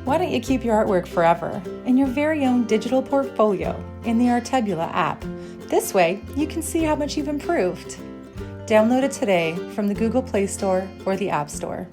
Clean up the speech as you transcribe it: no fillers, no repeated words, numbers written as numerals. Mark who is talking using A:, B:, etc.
A: Why don't you keep your artwork forever in your very own digital portfolio in the Artebula app? This way, you can see how much you've improved. Download it today from the Google Play Store or the App Store.